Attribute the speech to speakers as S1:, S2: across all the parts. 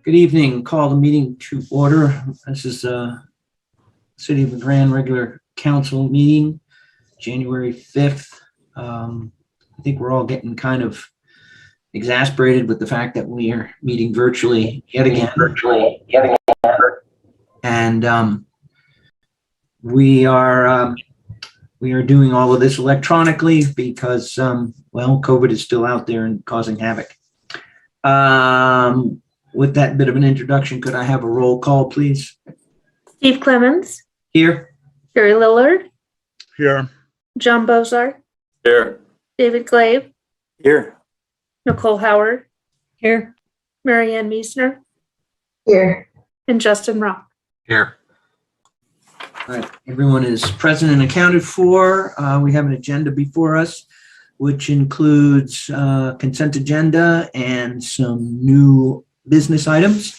S1: Good evening. Call the meeting to order. This is City of Grande regular council meeting, January 5th. I think we're all getting kind of exasperated with the fact that we are meeting virtually yet again. And we are doing all of this electronically because, well, COVID is still out there and causing havoc. With that bit of an introduction, could I have a roll call, please?
S2: Steve Clemens.
S1: Here.
S2: Gary Lillard.
S3: Here.
S2: John Bozar.
S3: Here.
S2: David Glave.
S3: Here.
S2: Nicole Howard.
S4: Here.
S2: Marianne Meisner.
S4: Here.
S2: And Justin Rock.
S3: Here.
S1: All right, everyone is present and accounted for. We have an agenda before us, which includes consent agenda and some new business items.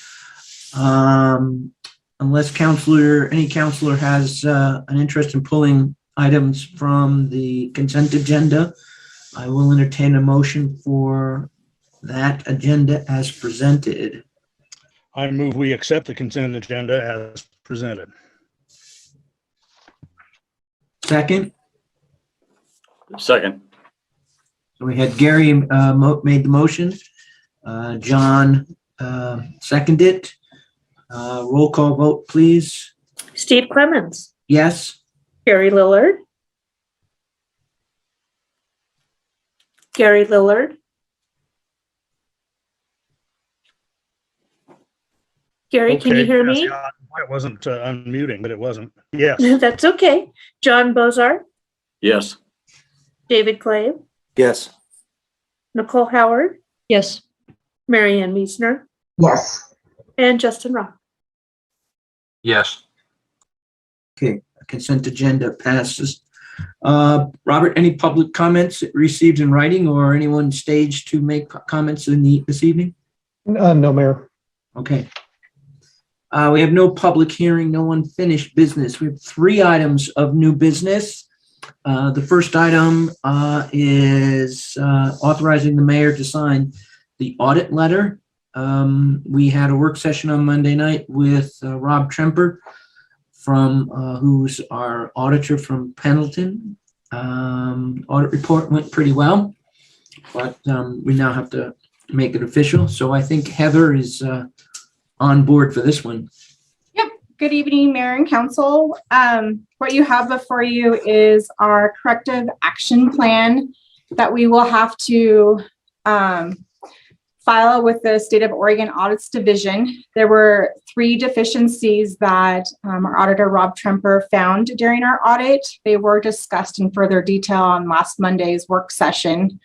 S1: Unless any counselor has an interest in pulling items from the consent agenda, I will entertain a motion for that agenda as presented.
S3: I move we accept the consent agenda as presented.
S1: Second.
S5: Second.
S1: So we had Gary made the motion. John seconded. Roll call vote, please.
S2: Steve Clemens.
S1: Yes.
S2: Gary Lillard. Gary Lillard. Gary, can you hear me?
S3: Yes, it wasn't unmuting, but it wasn't. Yes.
S2: That's okay. John Bozar.
S5: Yes.
S2: David Clave.
S3: Yes.
S2: Nicole Howard.
S4: Yes.
S2: Marianne Meisner.
S4: Yes.
S2: And Justin Rock.
S5: Yes.
S1: Okay, consent agenda passes. Robert, any public comments received in writing or anyone staged to make comments this evening?
S6: No, Mayor.
S1: Okay. We have no public hearing, no unfinished business. We have 3 items of new business. The first item is authorizing the mayor to sign the audit letter. We had a work session on Monday night with Rob Tremper, who's our auditor from Pendleton. Audit report went pretty well, but we now have to make it official. So I think Heather is on board for this one.
S7: Yep. Good evening, Mayor and Council. What you have before you is our corrective action plan that we will have to file with the State of Oregon Audits Division. There were 3 deficiencies that our auditor, Rob Tremper, found during our audit. They were discussed in further detail on last Monday's work session.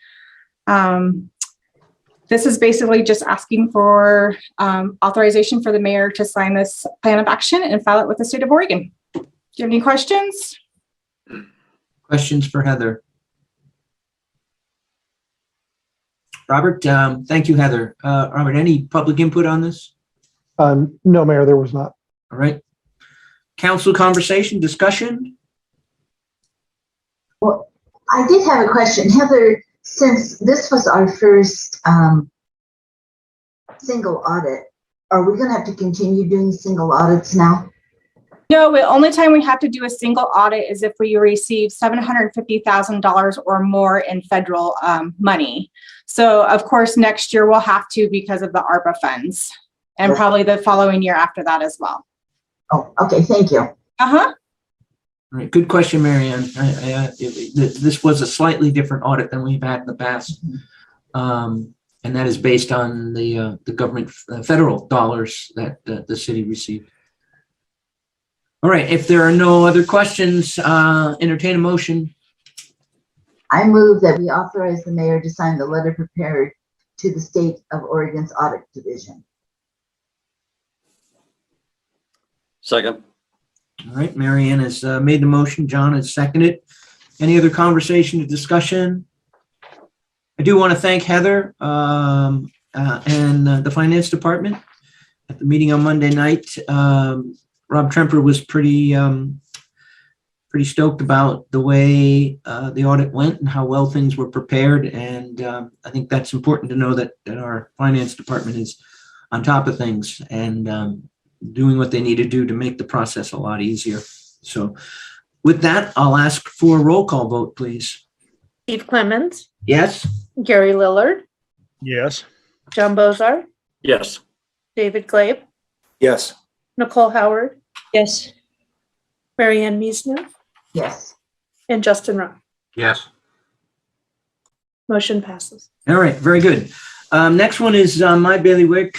S7: This is basically just asking for authorization for the mayor to sign this plan of action and file it with the State of Oregon. Do you have any questions?
S1: Questions for Heather? Robert, thank you, Heather. Robert, any public input on this?
S6: No, Mayor, there was not.
S1: All right. Council conversation, discussion?
S4: Well, I did have a question. Heather, since this was our first single audit, are we going to have to continue doing single audits now?
S7: No, the only time we have to do a single audit is if we receive $750,000 or more in federal money. So, of course, next year we'll have to because of the ARPA funds, and probably the following year after that as well.
S4: Oh, okay. Thank you.
S7: Uh-huh.
S1: All right, good question, Marianne. This was a slightly different audit than we've had in the past, and that is based on the government federal dollars that the city received. All right, if there are no other questions, entertain a motion.
S4: I move that we authorize the mayor to sign the letter prepared to the State of Oregon's Audit Division.
S5: Second.
S1: All right, Marianne has made the motion. John has seconded. Any other conversation or discussion? I do want to thank Heather and the finance department. At the meeting on Monday night, Rob Tremper was pretty stoked about the way the audit went and how well things were prepared. And I think that's important to know that our finance department is on top of things and doing what they need to do to make the process a lot easier. So with that, I'll ask for a roll call vote, please.
S2: Steve Clemens,
S1: Yes?
S2: Gary Lillard,
S3: Yes.
S2: John Bozar,
S5: Yes.
S2: David Glabe,
S5: Yes.
S2: Nicole Howard,
S8: Yes.
S2: Mary Ann Meisner,
S4: Yes.
S2: and Justin Rowe.
S5: Yes.
S2: Motion passes.
S1: All right, very good. Next one is my bailiwick.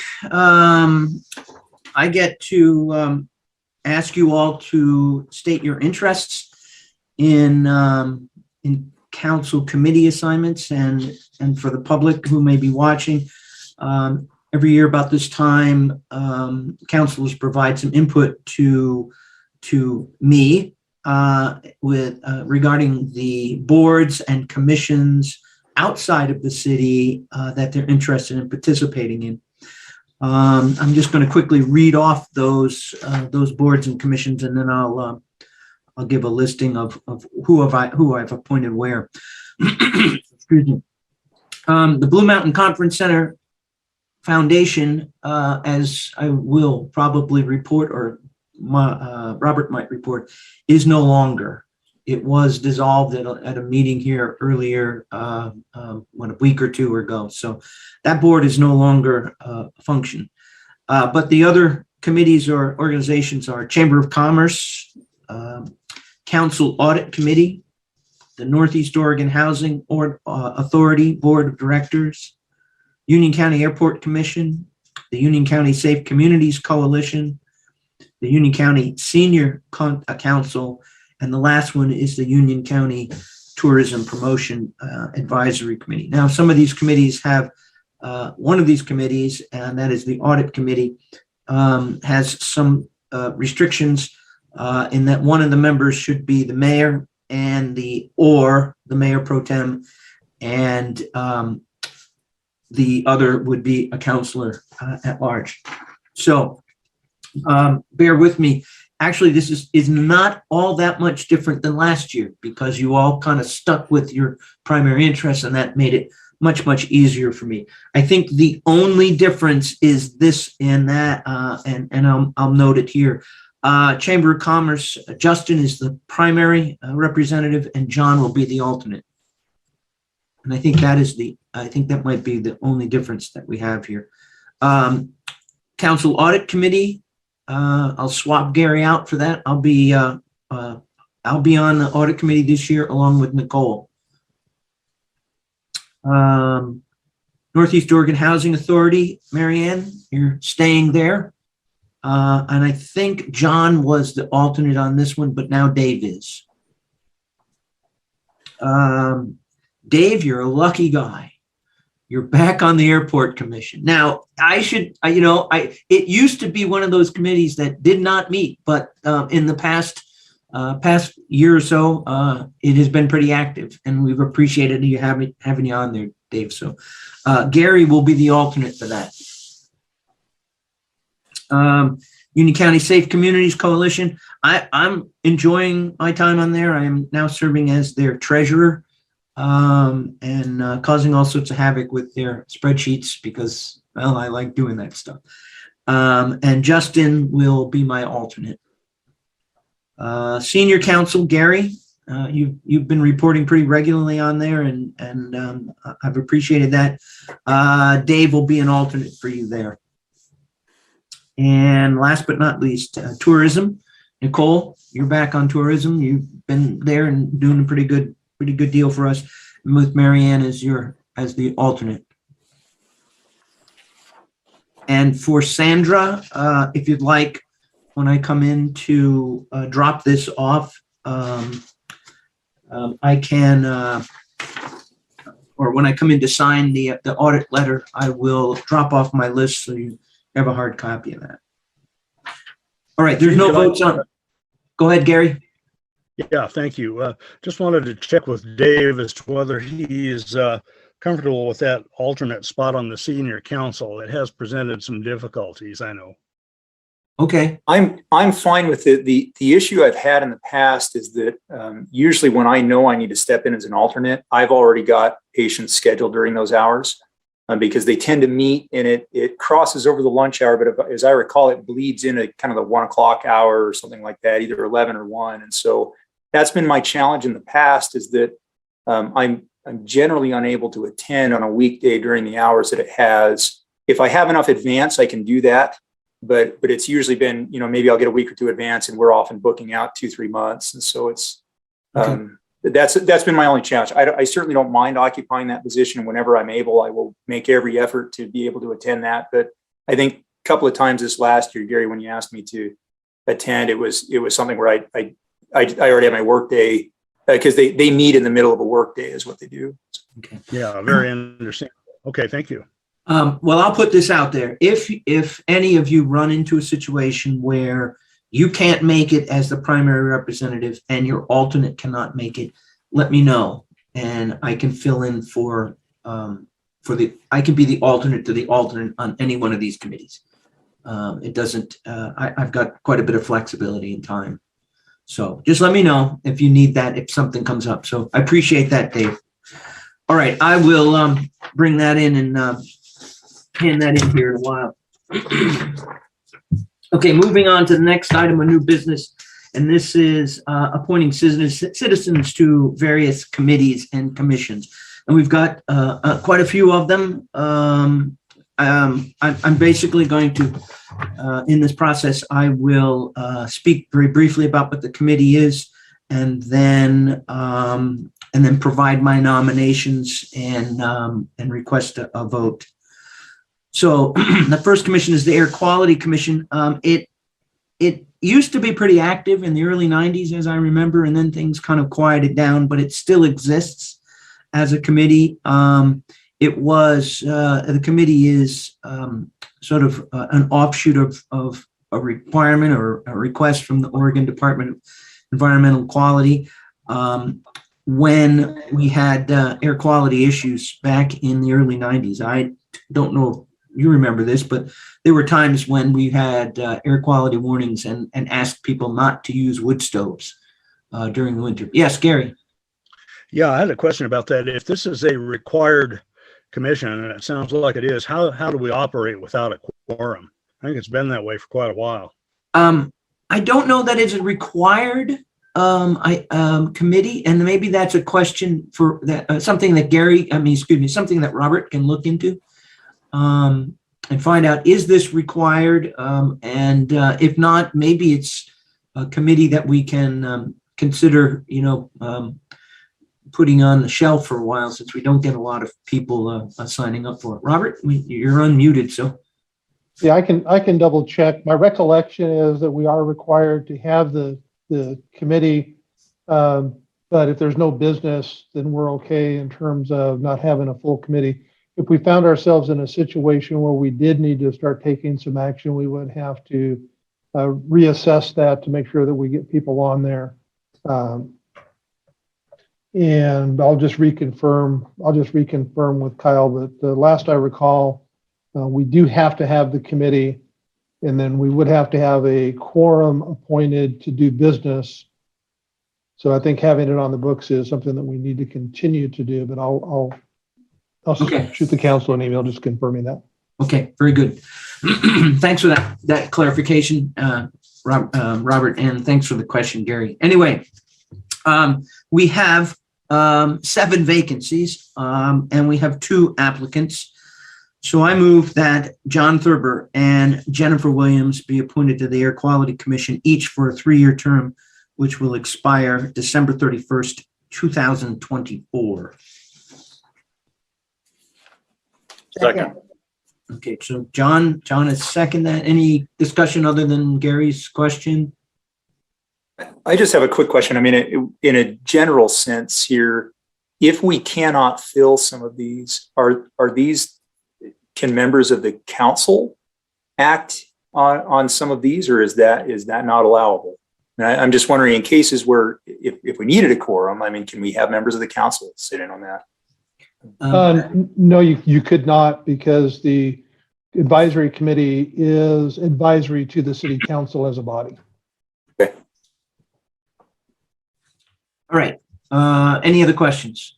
S1: I get to ask you all to state your interests in council committee assignments and for the public who may be watching. Every year about this time, councilors provide some input to me with regarding the boards and commissions outside of the city that they're interested in participating in. I'm just going to quickly read off those boards and commissions, and then I'll give a listing of who I've appointed where. Excuse me. The Blue Mountain Conference Center Foundation, as I will probably report, or Robert might report, is no longer. It was dissolved at a meeting here earlier, a week or two ago. So that board is no longer function. But the other committees or organizations are Chamber of Commerce, Council Audit Committee, the Northeast Oregon Housing Authority Board of Directors, Union County Airport Commission, the Union County Safe Communities Coalition, the Union County Senior Council, and the last one is the Union County Tourism Promotion Advisory Committee. Now, some of these committees have, one of these committees, and that is the Audit Committee, has some restrictions in that one of the members should be the mayor and the mayor pro tem, and the other would be a counselor at large. So bear with me. Actually, this is not all that much different than last year because you all kind of stuck with your primary interests, and that made it much, much easier for me. I think the only difference is this and that, and I'll note it here. Chamber of Commerce, Justin is the primary representative, and John will be the alternate. And I think that might be the only difference that we have here. Council Audit Committee, I'll swap Gary out for that. I'll be on the Audit Committee this year along with Nicole. Northeast Oregon Housing Authority, Marianne, you're staying there. And I think John was the alternate on this one, but now Dave is. Dave, you're a lucky guy. You're back on the Airport Commission. Now, it used to be one of those committees that did not meet, but in the past year or so, it has been pretty active, and we've appreciated you having you on there, Dave. So Gary will be the alternate for that. Union County Safe Communities Coalition. I'm enjoying my time on there. I am now serving as their treasurer, and causing all sorts of havoc with their spreadsheets because, well, I like doing that stuff. And Justin will be my alternate. Senior Council, Gary, you've been reporting pretty regularly on there, and I've appreciated that. Dave will be an alternate for you there. And last but not least, tourism. Nicole, you're back on tourism. You've been there and doing a pretty good deal for us. And with Marianne as the alternate. And for Sandra, if you'd like, when I come in to drop this off, I can, or when I come in to sign the audit letter, I will drop off my list so you have a hard copy of that. All right, there's no votes on. Go ahead, Gary.
S3: Yeah, thank you. Just wanted to check with Dave as to whether he is comfortable with that alternate spot on the senior council. It has presented some difficulties, I know.
S1: Okay.
S9: I'm fine with it. The issue I've had in the past is that usually when I know I need to step in as an alternate, I've already got patients scheduled during those hours. because they tend to meet and it crosses over the lunch hour. But as I recall, it bleeds into kind of the 1 o'clock hour or something like that, either 11 or 1. And so that's been my challenge in the past, is that I'm generally unable to attend on a weekday during the hours that it has. If I have enough advance, I can do that. But it's usually been, maybe I'll get a week or two advance, and we're often booking out 2-3 months. And so it's, that's been my only challenge. I certainly don't mind occupying that position. Whenever I'm able, I will make every effort to be able to attend that. But I think a couple of times this last year, Gary, when you asked me to attend, it was something where I already had my work day, because they meet in the middle of a work day is what they do.
S1: Okay.
S3: Yeah, very understandable. Okay, thank you.
S1: Well, I'll put this out there. If any of you run into a situation where you can't make it as the primary representative and your alternate cannot make it, let me know, and I can fill in I can be the alternate to the alternate on any one of these committees. It doesn't, I've got quite a bit of flexibility in time. So just let me know if you need that, if something comes up. So I appreciate that, Dave. All right, I will bring that in and hand that in here in a while. Okay, moving on to the next item of new business, and this is appointing citizens to various committees and commissions. And we've got quite a few of them. I'm basically going to, in this process, I will speak very briefly about what the committee is, and then provide my nominations and request a vote. So the first commission is the Air Quality Commission. It used to be pretty active in the early 90s, as I remember, and then things kind of quieted down, but it still exists as a committee. The committee is sort of an offshoot of a requirement or a request from the Oregon Department of Environmental Quality. When we had air quality issues back in the early 90s, I don't know if you remember this, but there were times when we had air quality warnings and asked people not to use wood stoves during the winter. Yes, Gary.
S3: Yeah, I had a question about that. If this is a required commission, and it sounds like it is, how do we operate without a quorum? I think it's been that way for quite a while.
S1: I don't know that it's a required committee, and maybe that's a question for that, something that Robert can look into and find out, is this required? And if not, maybe it's a committee that we can consider, putting on the shelf for a while, since we don't get a lot of people signing up for it. Robert, you're unmuted, so.
S6: Yeah, I can double check. My recollection is that we are required to have the committee, but if there's no business, then we're okay in terms of not having a full committee. If we found ourselves in a situation where we did need to start taking some action, we would have to reassess that to make sure that we get people on there. And I'll just reconfirm with Kyle that the last I recall, we do have to have the committee, and then we would have to have a quorum appointed to do business. So I think having it on the books is something that we need to continue to do, but I'll
S1: Okay.
S6: shoot the council an email just confirming that.
S1: Okay, very good. Thanks for that clarification, Robert, and thanks for the question, Gary. Anyway, we have 7 vacancies, and we have 2 applicants. So I move that John Thurber and Jennifer Williams be appointed to the Air Quality Commission, each for a 3-year term, which will expire December 31st, 2024.
S5: Second.
S1: Okay, so John has seconded that. Any discussion other than Gary's question?
S9: I just have a quick question. I mean, in a general sense here, if we cannot fill some of these, can members of the council act on some of these, or is that not allowable? And I'm just wondering, in cases where if we needed a quorum, I mean, can we have members of the council sit in on that?
S6: No, you could not, because the advisory committee is advisory to the city council as a body.
S9: Okay.
S1: All right. Any other questions?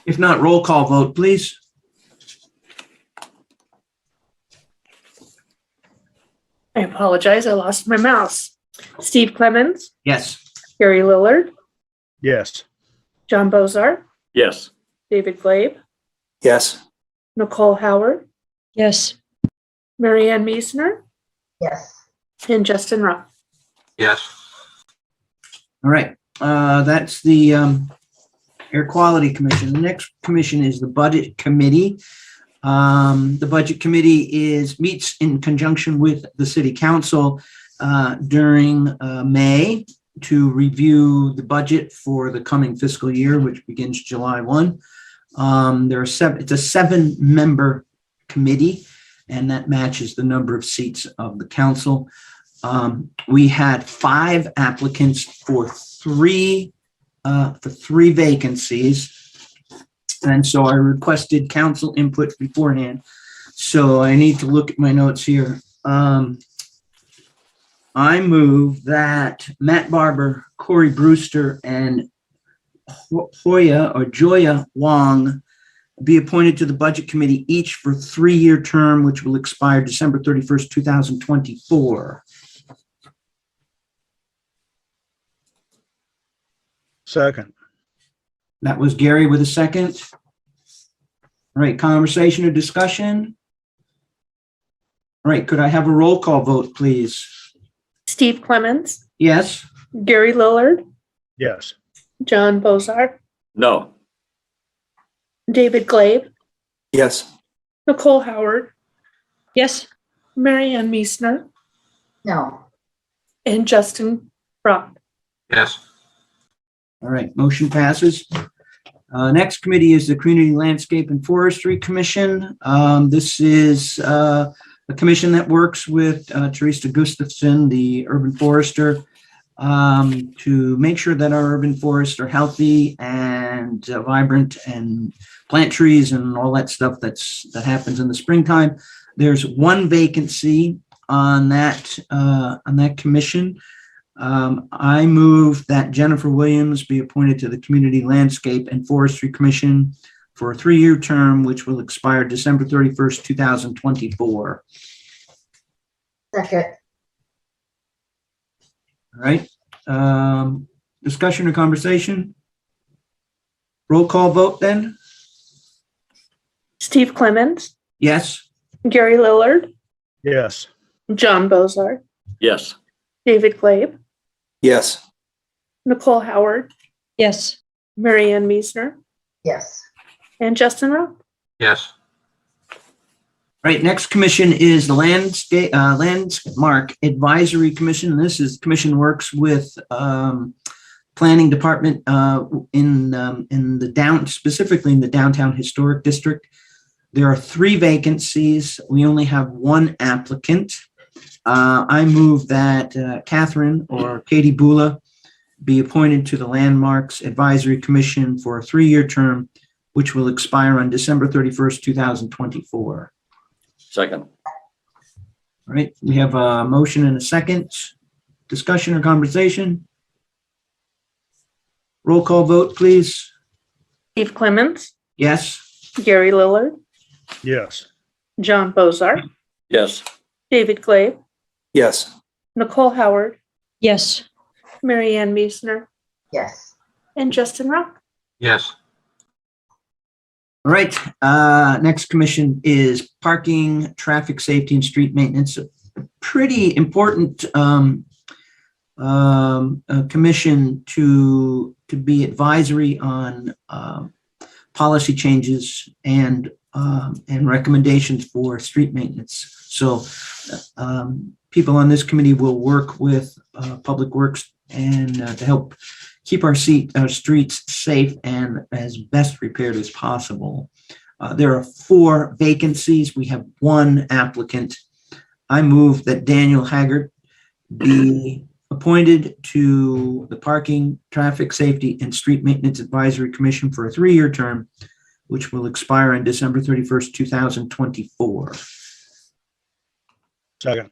S1: If not, roll call vote, please.
S2: apologize, I lost my mouse. Steve Clemens,
S1: Yes.
S2: Gary Lillard,
S3: Yes.
S2: John Bozart,
S5: Yes.
S2: David Glabe,
S9: Yes.
S2: Nicole Howard,
S8: yes,
S2: Mary Ann Meisner,
S4: yes,
S2: and Justin Rock.
S5: Yes.
S1: All right. That's the Air Quality Commission. The next commission is the Budget Committee. The Budget Committee meets in conjunction with the City Council during May to review the budget for the coming fiscal year, which begins July 1. It's a 7-member committee, and that matches the number of seats of the council. We had 5 applicants for three vacancies. And so I requested council input beforehand. So I need to look at my notes here. I move that Matt Barber, Corey Brewster, and Joya Wong be appointed to the Budget Committee, each for 3-year term, which will expire December 31st, 2024.
S3: Second.
S1: That was Gary with a second. All right, conversation or discussion? All right, could I have a roll call vote, please?
S2: Steve Clemens,
S1: Yes?
S2: Gary Lillard,
S3: Yes.
S2: John Bozart,
S5: No.
S2: David Glabe,
S9: Yes.
S2: Nicole Howard,
S8: yes,
S2: Mary Ann Meisner,
S4: no,
S2: and Justin Rock.
S5: Yes.
S1: All right, motion passes. Next committee is the Community Landscape and Forestry Commission. This is a commission that works with Teresa Gustafson, the urban forester, to make sure that our urban forests are healthy and vibrant and plant trees and all that stuff that happens in the springtime. There's 1 vacancy on that commission. I move that Jennifer Williams be appointed to the Community Landscape and Forestry Commission for a 3-year term, which will expire December 31st, 2024.
S4: second,
S1: All right. Discussion or conversation? Roll call vote then?
S2: Steve Clemens,
S1: Yes?
S2: Gary Lillard,
S3: Yes.
S2: John Bozart,
S5: Yes.
S2: David Glabe,
S9: Yes.
S2: Nicole Howard,
S8: yes,
S2: Mary Ann Meisner,
S4: yes,
S2: and Justin Rock.
S5: Yes.
S1: All right, next commission is the Landmark Advisory Commission. This is commission works with planning department specifically in the downtown historic district. There are 3 vacancies. We only have 1 applicant. I move that Catherine or Katie Bula be appointed to the Landmarks Advisory Commission for a 3-year term, which will expire on December 31st, 2024.
S5: Second.
S1: All right, we have a motion and a second. Discussion or conversation? Roll call vote, please.
S2: Steve Clemens,
S1: Yes?
S2: Gary Lillard,
S3: Yes.
S2: John Bozart,
S5: Yes.
S2: David Glabe,
S9: Yes.
S2: Nicole Howard,
S8: yes,
S2: Mary Ann Meisner,
S4: yes,
S2: and Justin Rock.
S5: Yes.
S1: All right, next commission is parking, traffic safety, and street maintenance. A pretty important commission to be advisory on policy changes and recommendations for street maintenance. So people on this committee will work with Public Works and to help keep our streets safe and as best repaired as possible. There are 4 vacancies. We have 1 applicant. I move that Daniel Haggard be appointed to the Parking, Traffic Safety, and Street Maintenance Advisory Commission for a 3-year term, which will expire on December 31st, 2024.
S3: Second.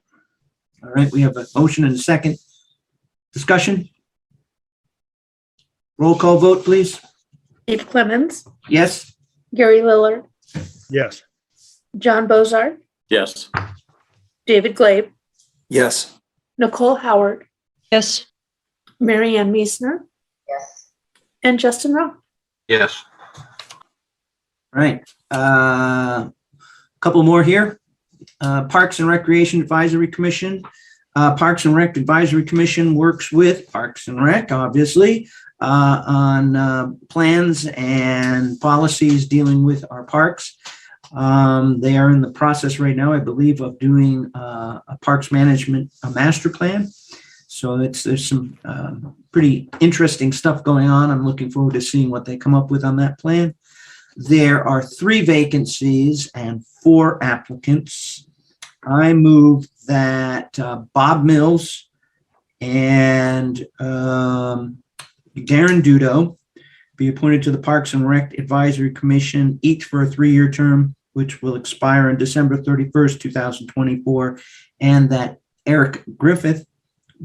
S1: All right, we have a motion and a second. Discussion? Roll call vote, please.
S2: Steve Clemens,
S1: Yes?
S2: Gary Lillard,
S3: Yes.
S2: John Bozart,
S5: Yes.
S2: David Glabe,
S9: Yes.
S2: Nicole Howard,
S8: yes,
S2: Mary Ann Meisner,
S4: Yes.
S2: and Justin Rowe.
S5: Yes.
S1: Right. Couple more here. Parks and Recreation Advisory Commission. Parks and Rec Advisory Commission works with Parks and Rec, obviously, on plans and policies dealing with our parks. They are in the process right now, I believe, of doing a parks management, a master plan. So there's some pretty interesting stuff going on. I'm looking forward to seeing what they come up with on that plan. There are 3 vacancies and 4 applicants. I move that Bob Mills and Darren Dudo be appointed to the Parks and Rec Advisory Commission, each for a 3-year term, which will expire on December 31st, 2024, and that Eric Griffith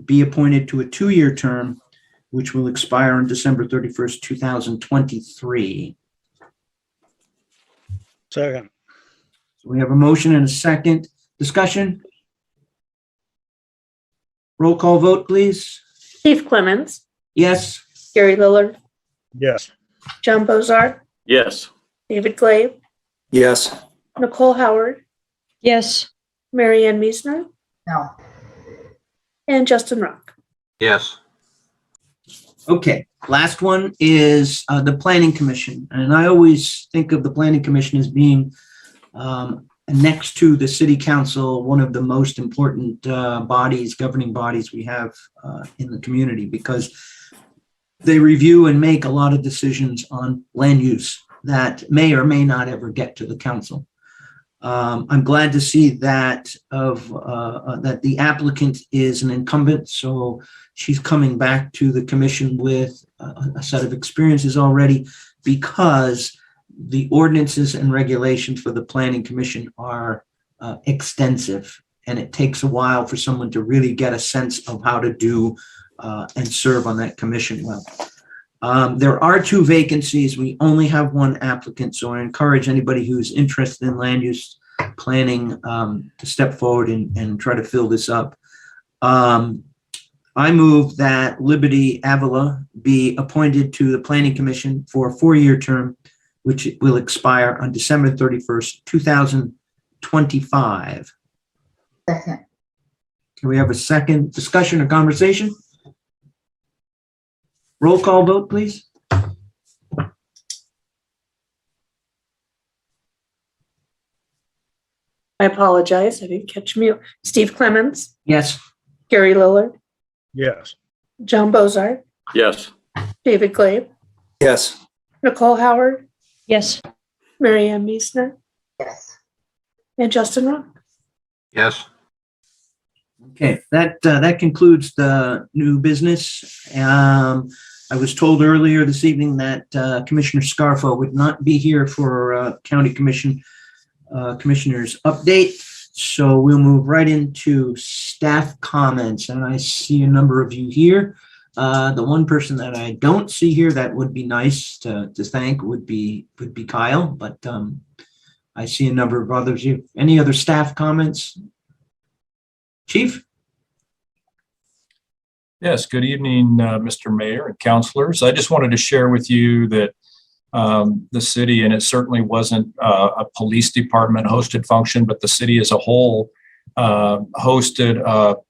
S1: be appointed to a 2-year term, which will expire on December 31st, 2023.
S3: second,
S1: So we have a motion and a second. Discussion? Roll call vote, please.
S2: Steve Clemens,
S1: Yes.
S2: Gary Lillard,
S3: yes,
S2: John Bozard,
S5: Yes.
S2: David Glaive,
S9: Yes.
S2: Nicole Howard,
S8: yes,
S2: Mary Ann Meisner,
S4: No.
S2: and Justin Rowe.
S5: Yes.
S1: Okay, last one is the Planning Commission. And I always think of the Planning Commission as being next to the City Council, one of the most important bodies, governing bodies we have in the community, because they review and make a lot of decisions on land use that may or may not ever get to the council. I'm glad to see that that the applicant is an incumbent, so she's coming back to the commission with a set of experiences already, because the ordinances and regulations for the Planning Commission are extensive, and it takes a while for someone to really get a sense of how to do and serve on that commission well. There are 2 vacancies. We only have 1 applicant, so I encourage anybody who's interested in land use planning to step forward and try to fill this up. I move that Liberty Avila be appointed to the Planning Commission for a 4-year term, which will expire on December 31st, 2025.
S4: Second.
S1: Can we have a second discussion or conversation? Roll call vote, please.
S2: I apologize, I didn't catch mute. Steve Clemens,
S1: Yes.
S2: Gary Lillard,
S3: yes,
S2: John Bozard,
S5: Yes.
S2: David Glaive,
S9: Yes.
S2: Nicole Howard,
S8: yes,
S2: Mary Ann Meisner,
S4: Yes.
S2: and Justin Rowe.
S5: Yes.
S1: Okay, that concludes the new business. I was told earlier this evening that Commissioner Scarfo would not be here for County Commission Commissioners update. So we'll move right into staff comments, and I see a number of you here. The one person that I don't see here that would be nice to thank would be Kyle, but I see a number of others. Any other staff comments? Chief?
S10: Yes, good evening, Mr. Mayor and councilors. I just wanted to share with you that the city, and it certainly wasn't a police department hosted function, but the city as a whole hosted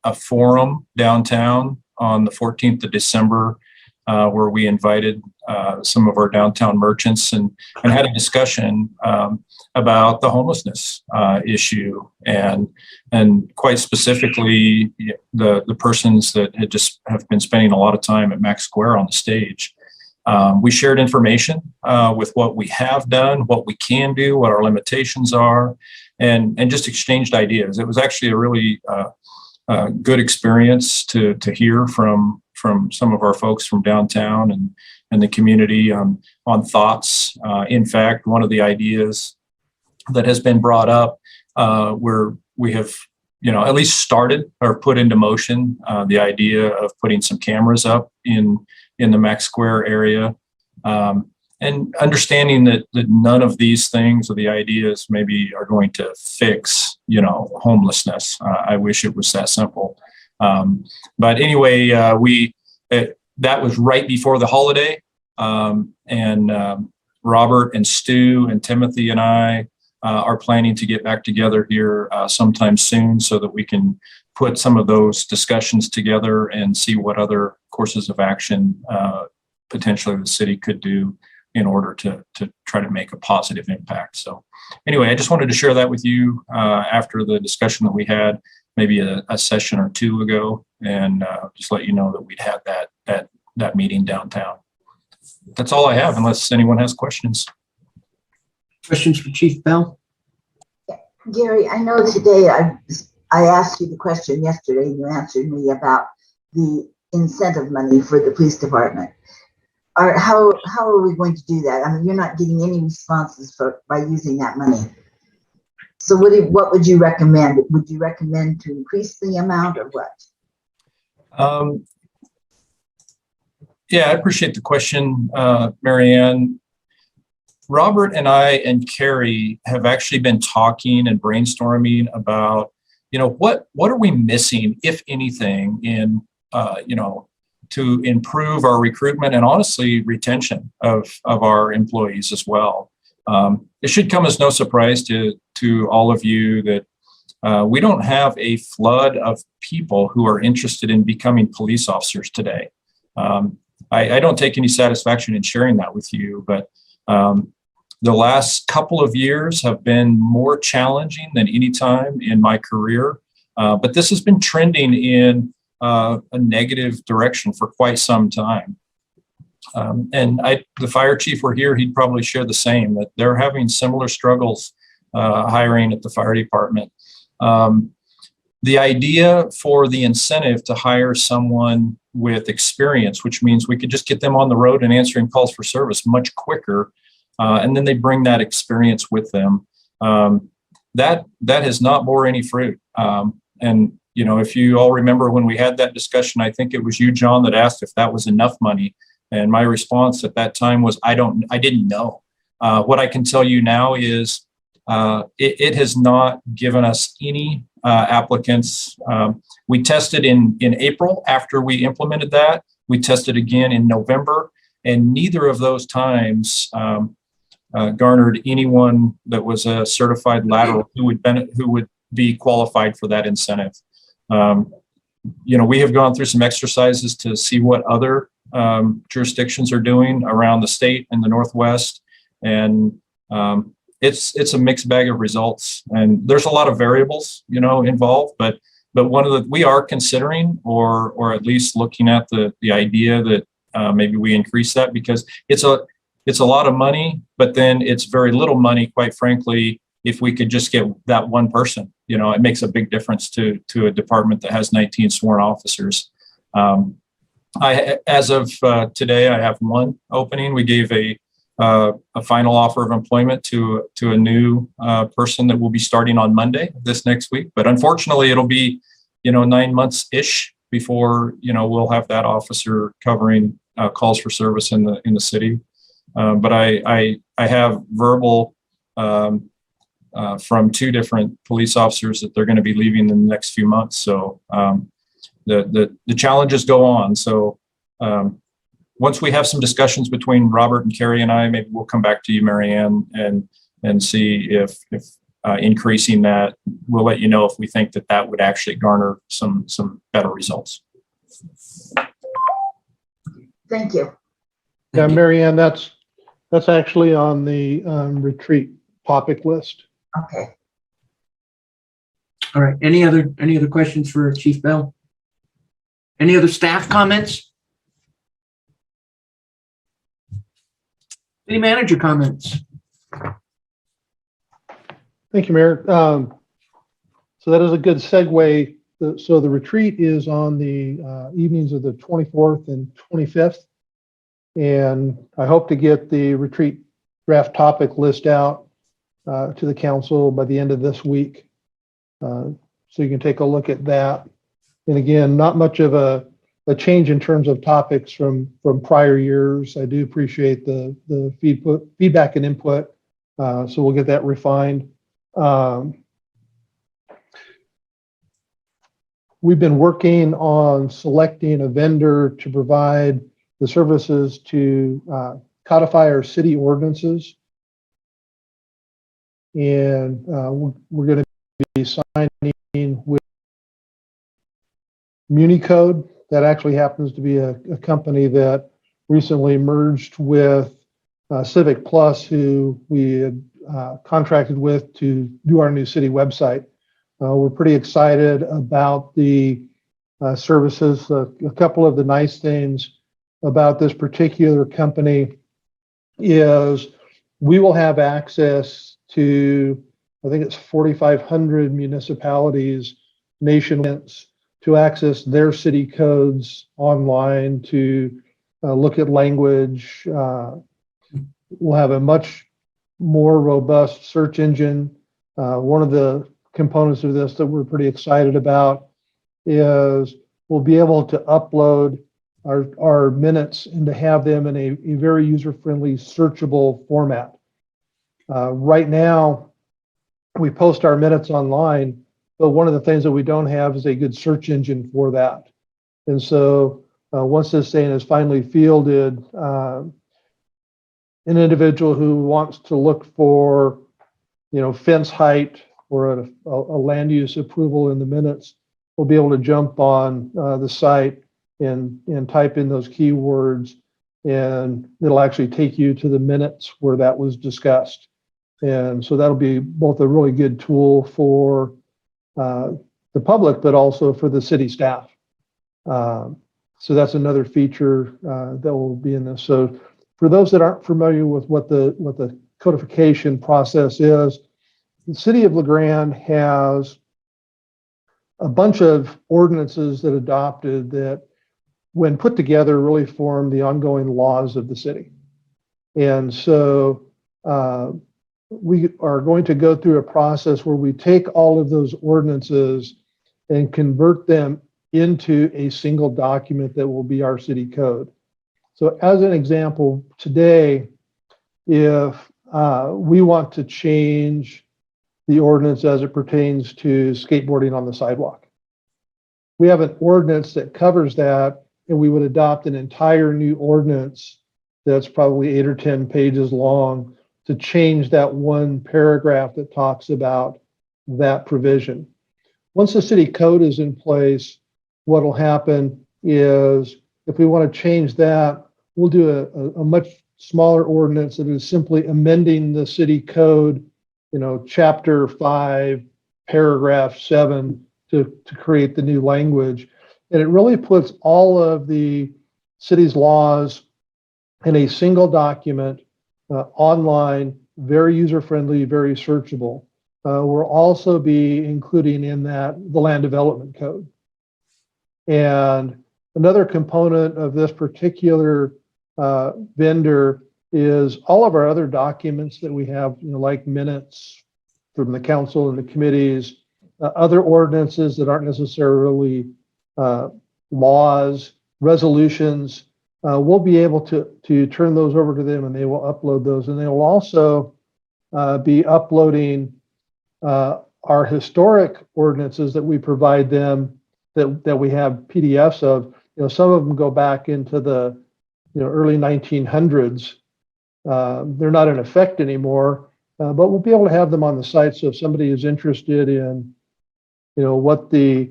S10: a forum downtown on the 14th of December, where we invited some of our downtown merchants and had a discussion about the homelessness issue, and quite specifically the persons that have been spending a lot of time at Max Square on the stage. We shared information with what we have done, what we can do, what our limitations are, and just exchanged ideas. It was actually a really good experience to hear from some of our folks from downtown and the community on thoughts. In fact, one of the ideas that has been brought up, where we have at least started or put into motion the idea of putting some cameras up in the Max Square area. and understanding that none of these things or the ideas maybe are going to fix, homelessness. I wish it was that simple. But anyway, that was right before the holiday. And Robert and Stu and Timothy and I are planning to get back together here sometime soon so that we can put some of those discussions together and see what other courses of action potentially the city could do in order to try to make a positive impact. So anyway, I just wanted to share that with you after the discussion that we had maybe a session or two ago, and just let you know that we'd had that meeting downtown. That's all I have, unless anyone has questions.
S1: Questions for Chief Bell?
S4: Gary, I know today I asked you the question yesterday, you answered me about the incentive money for the police department. How are we going to do that? I mean, you're not getting any responses by using that money. So what would you recommend? Would you recommend to increase the amount or what?
S10: Yeah, I appreciate the question, Marianne. Robert and I and Carrie have actually been talking and brainstorming about, what are we missing, if anything, in, to improve our recruitment and honestly retention of our employees as well. It should come as no surprise to all of you that we don't have a flood of people who are interested in becoming police officers today. I don't take any satisfaction in sharing that with you, but the last couple of years have been more challenging than any time in my career. But this has been trending in a negative direction for quite some time. And the fire chief were here, he'd probably share the same, that they're having similar struggles hiring at the fire department. The idea for the incentive to hire someone with experience, which means we could just get them on the road and answering calls for service much quicker, and then they bring that experience with them. That has not bore any fruit. And if you all remember when we had that discussion, I think it was you, John, that asked if that was enough money. And my response at that time was, I didn't know. What I can tell you now is it has not given us any applicants. We tested in April after we implemented that. We tested again in November, and neither of those times garnered anyone that was a certified lateral who would be qualified for that incentive. We have gone through some exercises to see what other jurisdictions are doing around the state and the Northwest, and it's a mixed bag of results. And there's a lot of variables, involved, but we are considering or at least looking at the idea that maybe we increase that, because it's a lot of money, but then it's very little money, quite frankly. If we could just get that one person, it makes a big difference to a department that has 19 sworn officers. As of today, I have one opening. We gave a final offer of employment to a new person that will be starting on Monday this next week. But unfortunately, it'll be 9 months ish before we'll have that officer covering calls for service in the city. But I have verbal from two different police officers that they're going to be leaving in the next few months. So the challenges go on. So once we have some discussions between Robert and Carrie and I, maybe we'll come back to you, Marianne, and see if increasing that, we'll let you know if we think that would actually garner some better results.
S4: Thank you.
S6: Yeah, Marianne, that's actually on the retreat topic list.
S4: Okay.
S1: All right. Any other questions for Chief Bell? Any other staff comments? City manager comments?
S6: Thank you, Mayor. So that is a good segue. So the retreat is on the evenings of the 24th and 25th. And I hope to get the retreat draft topic list out to the council by the end of this week. So you can take a look at that. And again, not much of a a change in terms of topics from prior years. I do appreciate the feedback and input. So we'll get that refined. We've been working on selecting a vendor to provide the services to codify our city ordinances. And we're going to be signing with MuniCode. That actually happens to be a company that recently merged with Civic Plus, who we had contracted with to do our new city website. We're pretty excited about the services. A couple of the nice things about this particular company is we will have access to, I think it's 4,500 municipalities nationwide to access their city codes online, to look at language. We'll have a much more robust search engine. One of the components of this that we're pretty excited about is we'll be able to upload our minutes and to have them in a very user-friendly, searchable format. Right now, we post our minutes online, but one of the things that we don't have is a good search engine for that. And so once this thing is finally fielded, an individual who wants to look for, fence height or a land use approval in the minutes will be able to jump on the site and type in those keywords, and it'll actually take you to the minutes where that was discussed. And so that'll be both a really good tool for the public, but also for the city staff. So that's another feature that will be in this. So for those that aren't familiar with what the codification process is, the city of LeGrand has a bunch of ordinances that adopted that, when put together, really form the ongoing laws of the city. And so we are going to go through a process where we take all of those ordinances and convert them into a single document that will be our city code. So as an example, today, if we want to change the ordinance as it pertains to skateboarding on the sidewalk, we have an ordinance that covers that, and we would adopt an entire new ordinance that's probably 8 or 10 pages long to change that one paragraph that talks about that provision. Once the city code is in place, what will happen is if we want to change that, we'll do a much smaller ordinance that is simply amending the city code, chapter 5, paragraph 7 to create the new language. And it really puts all of the city's laws in a single document, online, very user-friendly, very searchable. We'll also be including in that the land development code. And another component of this particular vendor is all of our other documents that we have, like minutes from the council and the committees, other ordinances that aren't necessarily laws, resolutions. We'll be able to turn those over to them, and they will upload those. And they will also be uploading our historic ordinances that we provide them, that we have PDFs of. Some of them go back into the early 1900s. They're not in effect anymore, but we'll be able to have them on the site. So if somebody is interested in, what the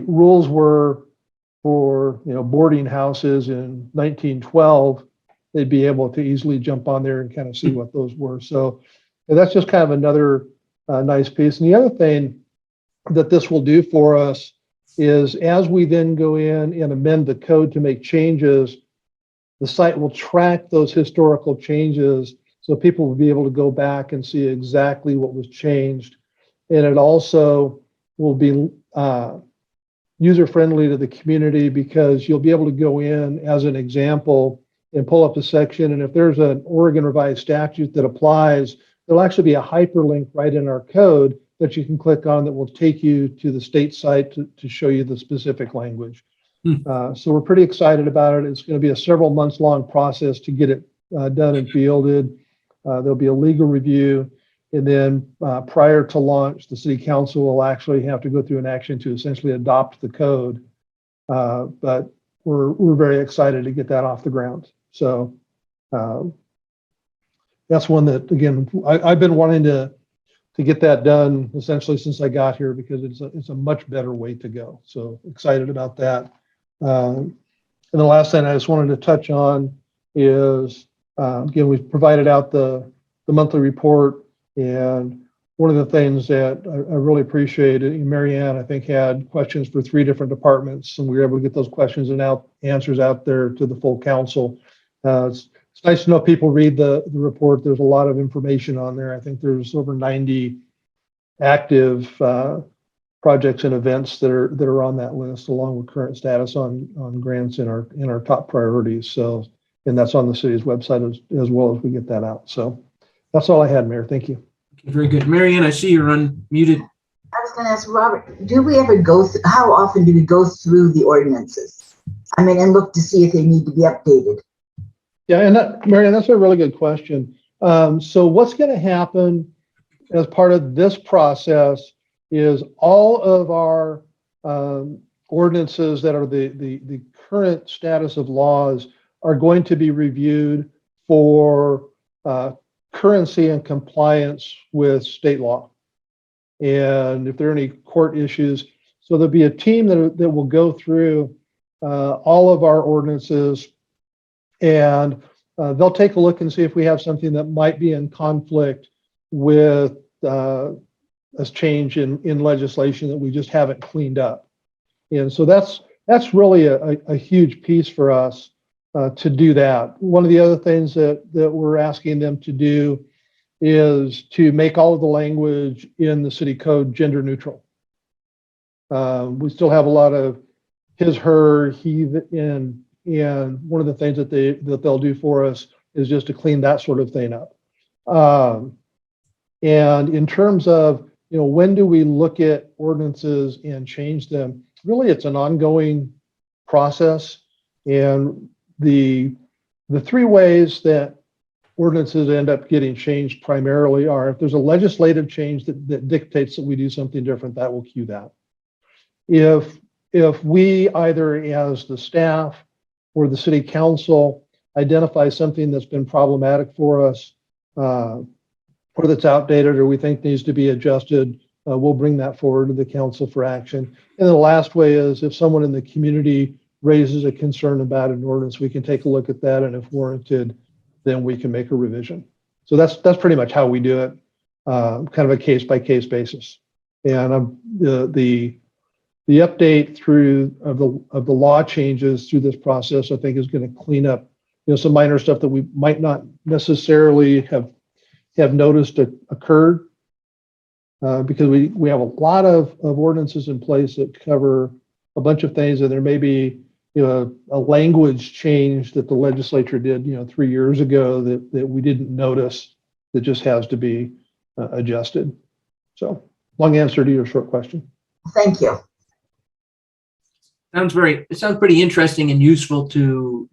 S6: rules were for, boarding houses in 1912, they'd be able to easily jump on there and kind of see what those were. So that's just kind of another nice piece. And the other thing that this will do for us is, as we then go in and amend the code to make changes, the site will track those historical changes, so people will be able to go back and see exactly what was changed. And it also will be user-friendly to the community, because you'll be able to go in, as an example, and pull up a section. And if there's an Oregon revised statute that applies, there'll actually be a hyperlink right in our code that you can click on that will take you to the state site to show you the specific language. So we're pretty excited about it. It's going to be a several months long process to get it done and fielded. There'll be a legal review. And then prior to launch, the city council will actually have to go through an action to essentially adopt the code. But we're very excited to get that off the ground. So that's one that, again, I've been wanting to get that done essentially since I got here, because it's a much better way to go. So excited about that. And the last thing I just wanted to touch on is, again, we've provided out the monthly report. And one of the things that I really appreciated, Mary Ann, I think, had questions for 3 different departments, and we were able to get those questions and answers out there to the full council. It's nice to know people read the report. There's a lot of information on there. I think there's over 90 active projects and events that are on that list, along with current status on grants in our top priorities. So, and that's on the city's website as well as we get that out. So that's all I had, Mayor. Thank you.
S1: Okay, very good. Mary Ann, I see you're unmuted.
S4: I was going to ask Robert, do we ever how often do we go through the ordinances? I mean, and look to see if they need to be updated?
S6: Yeah, and Mary Ann, that's a really good question. So what's going to happen as part of this process is all of our ordinances that are the current status of laws are going to be reviewed for currency and compliance with state law. And if there are any court issues, so there'll be a team that will go through all of our ordinances, and they'll take a look and see if we have something that might be in conflict with a change in legislation that we just haven't cleaned up. And so that's really a huge piece for us to do that. One of the other things that we're asking them to do is to make all of the language in the city code gender neutral. We still have a lot of his, her, he, and one of the things that they'll do for us is just to clean that sort of thing up. And in terms of, when do we look at ordinances and change them? Really, it's an ongoing process. And the 3 ways that ordinances end up getting changed primarily are, if there's a legislative change that dictates that we do something different, that will cue that. If we, either as the staff or the city council, identify something that's been problematic for us, or that's outdated or we think needs to be adjusted, we'll bring that forward to the council for action. And the last way is, if someone in the community raises a concern about an ordinance, we can take a look at that, and if warranted, then we can make a revision. So that's pretty much how we do it, kind of a case by case basis. And the update through of the law changes through this process, I think, is going to clean up some minor stuff that we might not necessarily have noticed occurred, because we have a lot of ordinances in place that cover a bunch of things, and there may be a language change that the legislature did 3 years ago that we didn't notice, that just has to be adjusted. So, long answer to your short question.
S4: Thank you.
S1: It sounds pretty interesting and useful to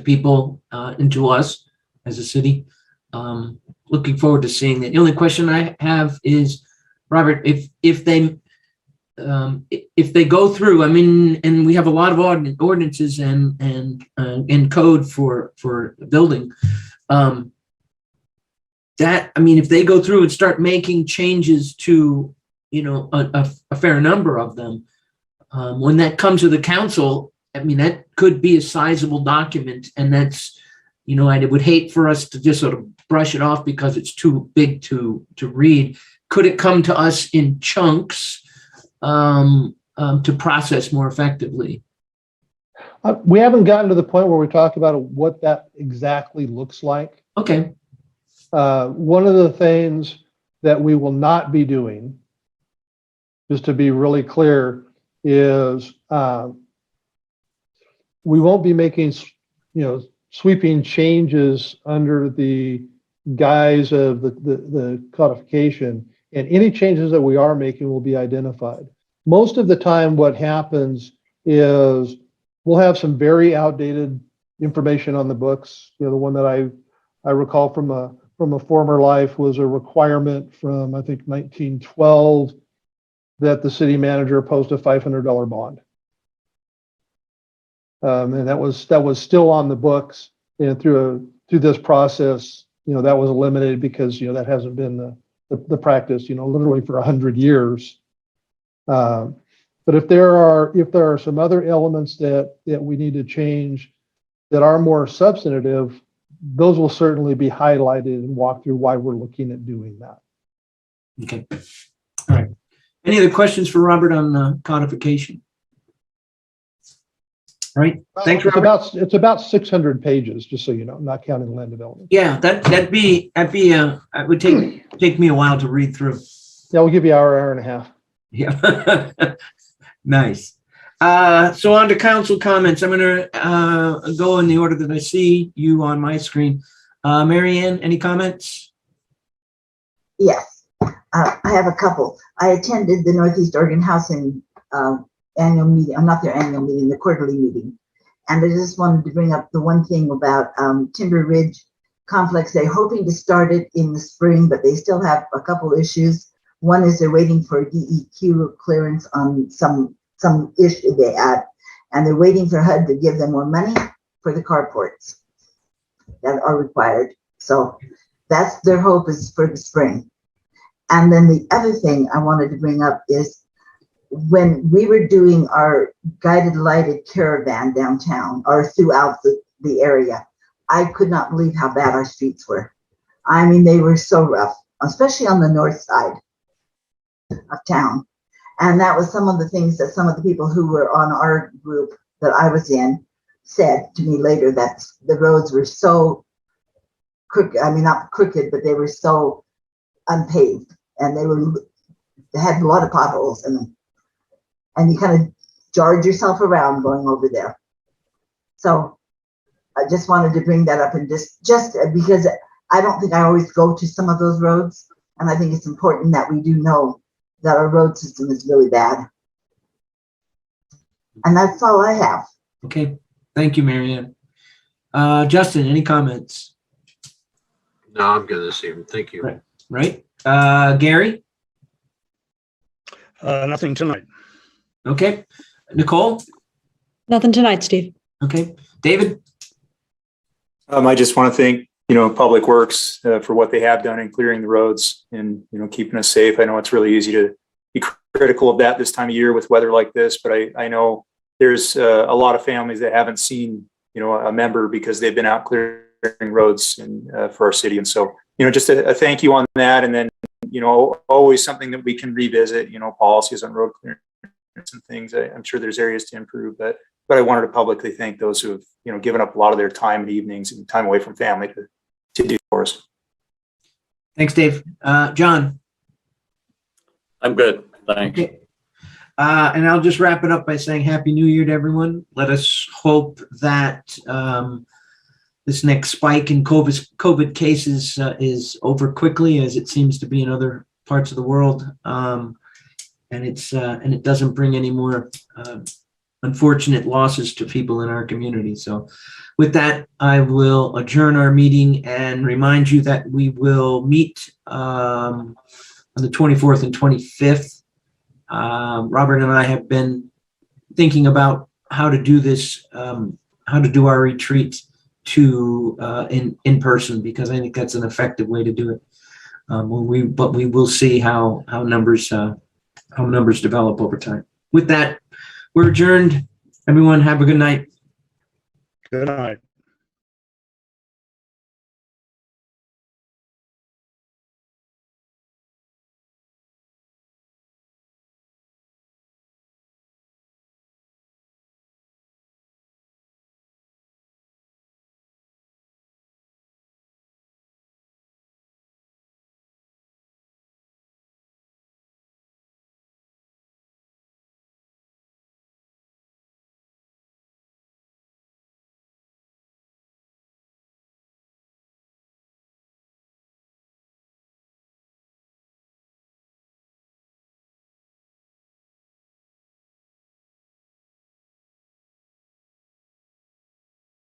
S1: people and to us as a city. Looking forward to seeing that. The only question I have is, Robert, if they go through, and we have a lot of ordinances and code for building, if they go through and start making changes to a fair number of them, when that comes to the council, that could be a sizable document, and that's, I would hate for us to just sort of brush it off because it's too big to read. Could it come to us in chunks to process more effectively?
S6: We haven't gotten to the point where we talk about what that exactly looks like.
S1: Okay.
S6: One of the things that we will not be doing, just to be really clear, is we won't be making sweeping changes under the guise of the codification, and any changes that we are making will be identified. Most of the time what happens is we'll have some very outdated information on the books. The one that I recall from a former life was a requirement from, I think, 1912 that the city manager post a $500 bond. And that was still on the books, and through this process, that was eliminated because, that hasn't been the practice, literally for 100 years. But if there are some other elements that we need to change that are more substantive, those will certainly be highlighted and walk through why we're looking at doing that.
S1: Okay. All right. Any other questions for Robert on codification? All right. Thanks, Robert.
S6: It's about 600 pages, just so you know, not counting land development.
S1: Yeah, it would take me a while to read through.
S6: Yeah, we'll give you an hour and a half.
S1: Yeah. Nice. So on to council comments. I'm going to go in the order that I see you on my screen. Mary Ann, any comments?
S4: Yes, I have a couple. I attended the Northeast Oregon Housing annual meeting, not their annual meeting, the quarterly meeting. And I just wanted to bring up the one thing about Timber Ridge Complex. They're hoping to start it in the spring, but they still have a couple issues. One is they're waiting for DEQ clearance on some issue they had, and they're waiting for HUD to give them more money for the carports that are required. So that's their hope, is for the spring. And then the other thing I wanted to bring up is when we were doing our guided lighted caravan downtown or throughout the area, I could not believe how bad our streets were. I mean, they were so rough, especially on the north side of town. And that was some of the things that some of the people who were on our group that I was in said to me later, that the roads were so crooked. I mean, not crooked, but they were so unpaved, and they had a lot of potholes in them. And you kind of jarred yourself around going over there. So I just wanted to bring that up, and just because I don't think I always go to some of those roads, and I think it's important that we do know that our road system is really bad. And that's all I have.
S1: Okay. Thank you, Mary Ann. Justin, any comments?
S5: No, I'm good this evening. Thank you.
S1: Right. Gary?
S3: Nothing tonight.
S1: Okay. Nicole?
S8: Nothing tonight, Steve.
S1: Okay. David?
S9: I just want to thank, Public Works for what they have done in clearing the roads and, keeping us safe. I know it's really easy to be critical of that this time of year with weather like this, but I know there's a lot of families that haven't seen, a member because they've been out clearing roads for our city. And so, just a thank you on that. And then, always something that we can revisit, policies on road clearance and things. I'm sure there's areas to improve, but I wanted to publicly thank those who have, given up a lot of their time and evenings and time away from family to do for us.
S1: Thanks, Dave. John?
S11: I'm good. Thanks.
S1: Okay. And I'll just wrap it up by saying Happy New Year to everyone. Let us hope that this next spike in COVID cases is over quickly, as it seems to be in other parts of the world, and it doesn't bring any more unfortunate losses to people in our community. So, with that, I will adjourn our meeting and remind you that we will meet on the 24th and 25th. Robert and I have been thinking about how to do this, how to do our retreat in person, because I think that's an effective way to do it. But we will see how numbers develop over time. With that, we're adjourned. Everyone, have a good night.
S3: Good night.